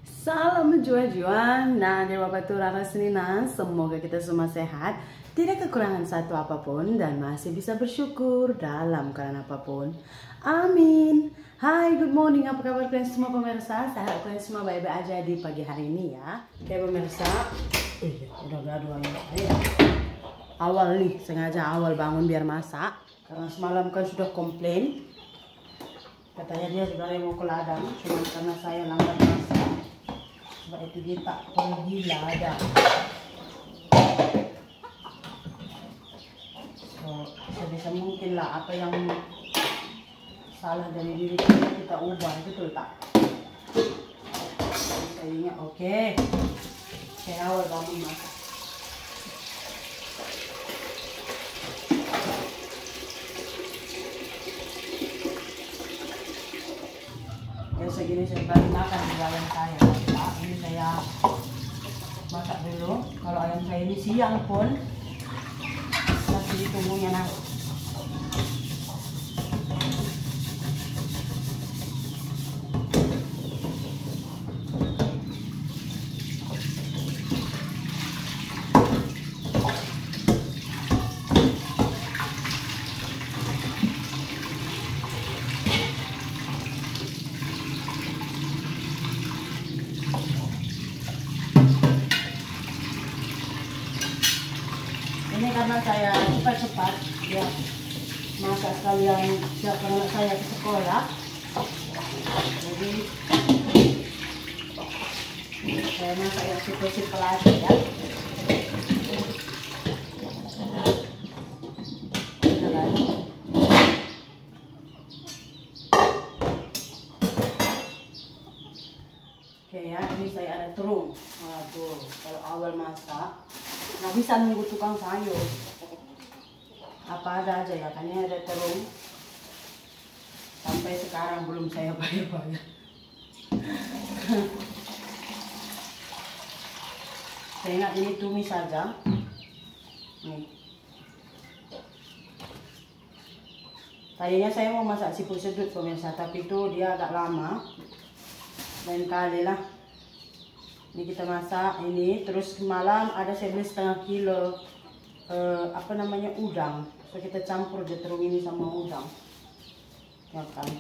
Salam menjual-jual. Nah, dari Bapak Turara Seninan, semoga kita semua sehat, tidak kekurangan satu apapun, dan masih bisa bersyukur dalam keadaan apapun. Amin. Hai, good morning. Apa kabar kalian semua pemirsa? Saya harap kalian semua baik-baik aja di pagi hari ini ya. Oke pemirsa, udah gaduh ya. Awal nih, sengaja awal bangun biar masak. Karena semalam kan sudah komplain. Katanya dia sebenarnya mau ke ladang, cuma karena saya lambat masak. Sebab itu dia tak pergi ladang. So, sebisa mungkin lah apa yang salah dari diri kita ubah, betul tak? Saya ingat, oke. Saya awal bangun masak. Ya segini saya balik makan di ayam saya. Nah, ini saya masak dulu. Kalau ayam saya ini siang pun masih ditunggunya nanti. Ini karena saya cepat-cepat ya, masak sekalian siapkan anak saya ke sekolah. Jadi saya masak yang super-super aja ya. Oke ya, ini saya ada terung. Waduh, kalau awal masak nggak bisa nunggu tukang sayur. Apa ada aja ya, kan ada terung. Sampai sekarang belum saya bayar-bayar. Saya ingat ini tumis saja. Nih. Tadinya saya mau masak siput sedut pemirsa, tapi itu dia agak lama. Lain kali lah. Ini kita masak ini, terus malam ada saya beli setengah kilo udang. So kita campur aja terung ini sama udang. Ya kan.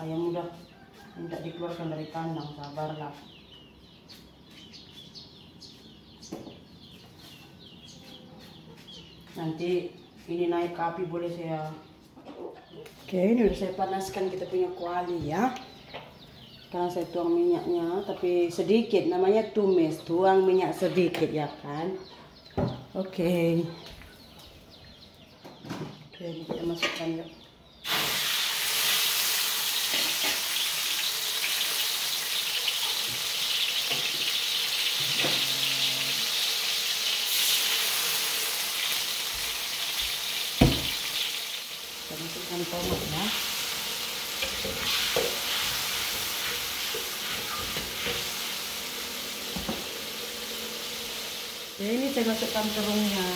Ayam udah minta dikeluarkan dari kandang, sabarlah. Nanti ini naik ke api boleh saya. Oke, ini udah saya panaskan kita punya kuali ya. Karena saya tuang minyaknya, tapi sedikit, namanya tumis, tuang minyak sedikit ya kan. Oke, ini kita masukkan yuk. Masukkan tomat ya. Ya ini saya masukkan terungnya.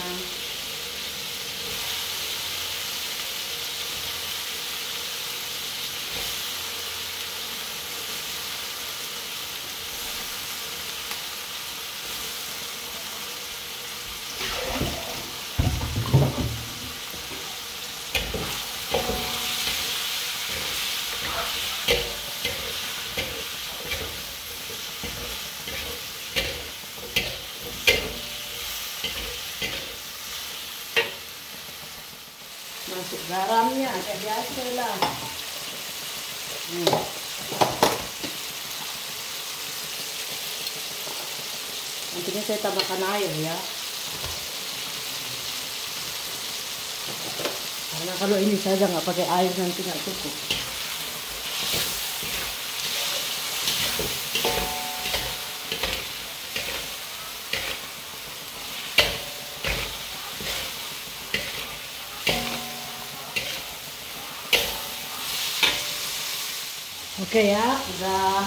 Masuk garamnya, agak biasa lah. Nantinya saya tambahkan air ya. Karena kalau ini saja nggak pakai air nanti nggak cukup. Oke ya, udah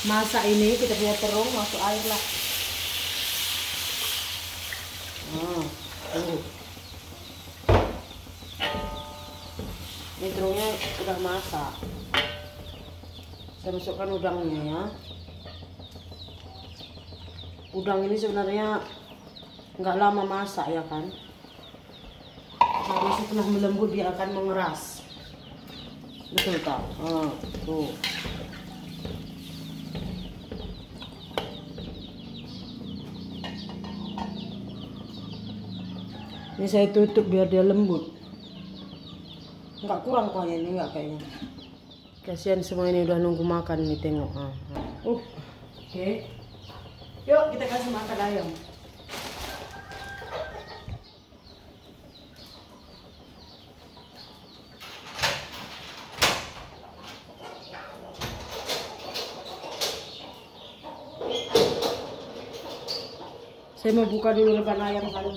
masak ini kita punya terung, masuk air lah. Nah, tuh. Ini terungnya udah masak. Saya masukkan udangnya ya. Udang ini sebenarnya nggak lama masak ya kan. Karena setelah melembut dia akan mengeras. Betul tak? Tuh. Ini saya tutup biar dia lembut. Nggak kurang kuahnya ini, nggak kayaknya. Kasihan semua ini udah nunggu makan nih, tengok. Oke. Yuk kita kasih makan ayam. Saya mau buka dulu depan ayam kali.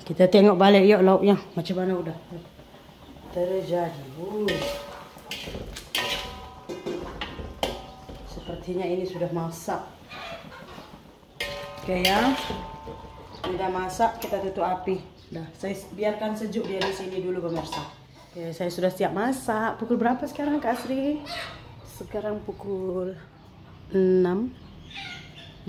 Kita tengok balik yuk lauknya macam mana udah terjadi. Sepertinya ini sudah masak. Oke ya, ini udah masak, kita tutup api. Dah, saya biarkan sejuk dia di sini dulu pemirsa. Oke, saya sudah siap masak. Pukul berapa sekarang Kak Asri? Sekarang pukul 6.50,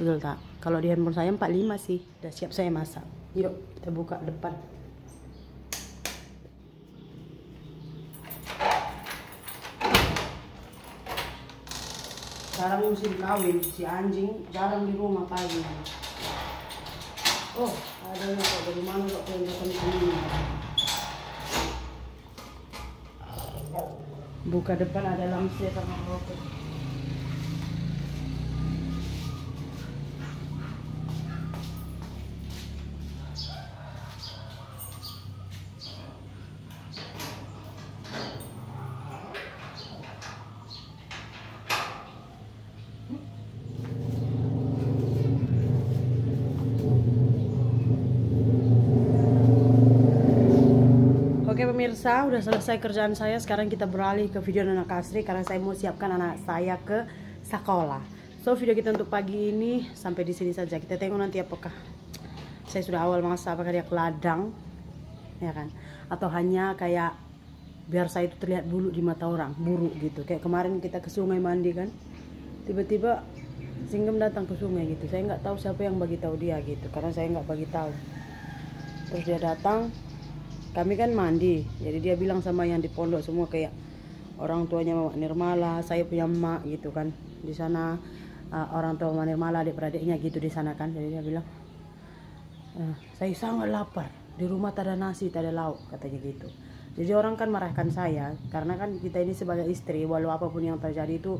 betul tak? Kalau di handphone saya 45 sih. Udah siap saya masak. Yuk kita buka depan. Sekarang musim kawin, si anjing jarang di rumah pagi. Oh, ada kok dari mana kok yang datang sini? Buka depan ada lampu sama rokok. Oke pemirsa, udah selesai kerjaan saya. Sekarang kita beralih ke video anak Asri karena saya mau siapkan anak saya ke sekolah. So video kita untuk pagi ini sampai di sini saja. Kita tengok nanti apakah saya sudah awal masak, apakah dia ke ladang, ya kan? Atau hanya kayak biar saya itu terlihat bulu di mata orang, buruk gitu. Kayak kemarin kita ke sungai mandi kan, tiba-tiba Singgem datang ke sungai gitu. Saya nggak tahu siapa yang bagi tahu dia gitu, karena saya nggak bagi tahu. Terus dia datang. Kami kan mandi, jadi dia bilang sama yang di pondok semua kayak orang tuanya Mama Nirmala, saya punya emak gitu kan di sana, orang tua Mama Nirmala, adik-beradiknya gitu di sana kan. Jadi dia bilang, saya sangat lapar, di rumah tak ada nasi, tak ada lauk, katanya gitu. Jadi orang kan marahkan saya karena kan kita ini sebagai istri, walau apapun yang terjadi itu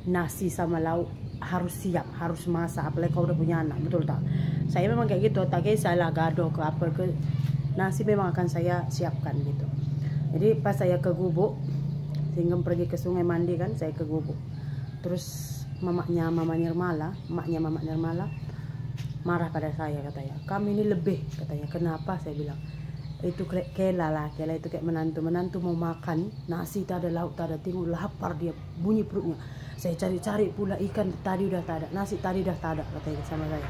nasi sama lauk harus siap, harus masak, apalagi kalau udah punya anak, betul tak? Saya memang kayak gitu, tak kayak saya gado ke apa ke nasi memang akan saya siapkan gitu. Jadi pas saya ke gubuk, Singgem pergi ke sungai mandi kan, saya ke gubuk. Terus emaknya Mama Nirmala marah pada saya, katanya, "Kami ini lebih," katanya. "Kenapa?" Saya bilang, "Itu Kela itu kayak menantu mau makan nasi, tak ada lauk, tak ada timun, lapar dia, bunyi perutnya. Saya cari-cari pula ikan tadi udah tak ada, nasi tadi udah tak ada," katanya sama saya.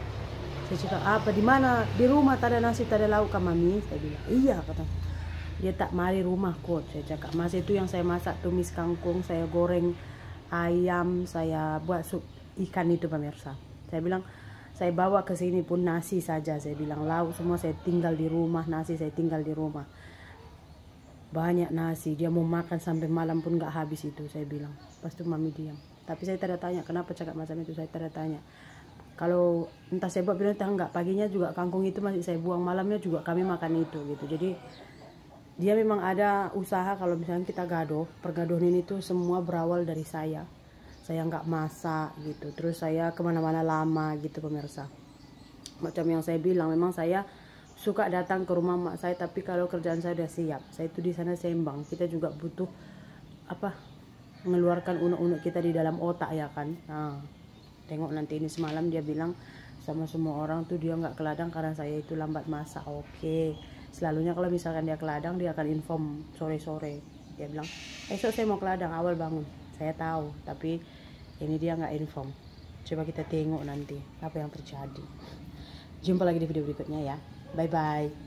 Saya cakap, "Apa di mana? Di rumah tak ada nasi, tak ada lauk kan Mami?" Saya bilang, "Iya," katanya. "Dia tak mari rumah kot," saya cakap. "Mas itu yang saya masak tumis kangkung, saya goreng ayam, saya buat sup ikan itu pemirsa." Saya bilang, "Saya bawa ke sini pun nasi saja," saya bilang, "lauk semua saya tinggal di rumah, nasi saya tinggal di rumah." banyak nasi, dia mau makan sampai malam pun nggak habis itu, saya bilang. Pas itu mami diam, tapi saya tidak tanya kenapa cakap macam itu, saya tidak tanya. Kalau entah saya buat bilang entah enggak, paginya juga kangkung itu masih saya buang, malamnya juga kami makan itu gitu. Jadi dia memang ada usaha. Kalau misalnya kita gaduh, pergaduhan ini tuh semua berawal dari saya nggak masak gitu, terus saya kemana-mana lama gitu pemirsa. Macam yang saya bilang, memang saya suka datang ke rumah mak saya, tapi kalau kerjaan saya udah siap, saya itu di sana seimbang. Kita juga butuh apa, mengeluarkan unek-unek kita di dalam otak ya kan. Nah, tengok nanti ini semalam dia bilang sama semua orang tuh dia nggak ke ladang karena saya itu lambat masak. Oke, selalunya kalau misalkan dia ke ladang dia akan inform sore-sore. Dia bilang esok saya mau ke ladang awal bangun. Saya tahu, tapi ini dia nggak inform. Coba kita tengok nanti apa yang terjadi. Jumpa lagi di video berikutnya ya. Bye bye.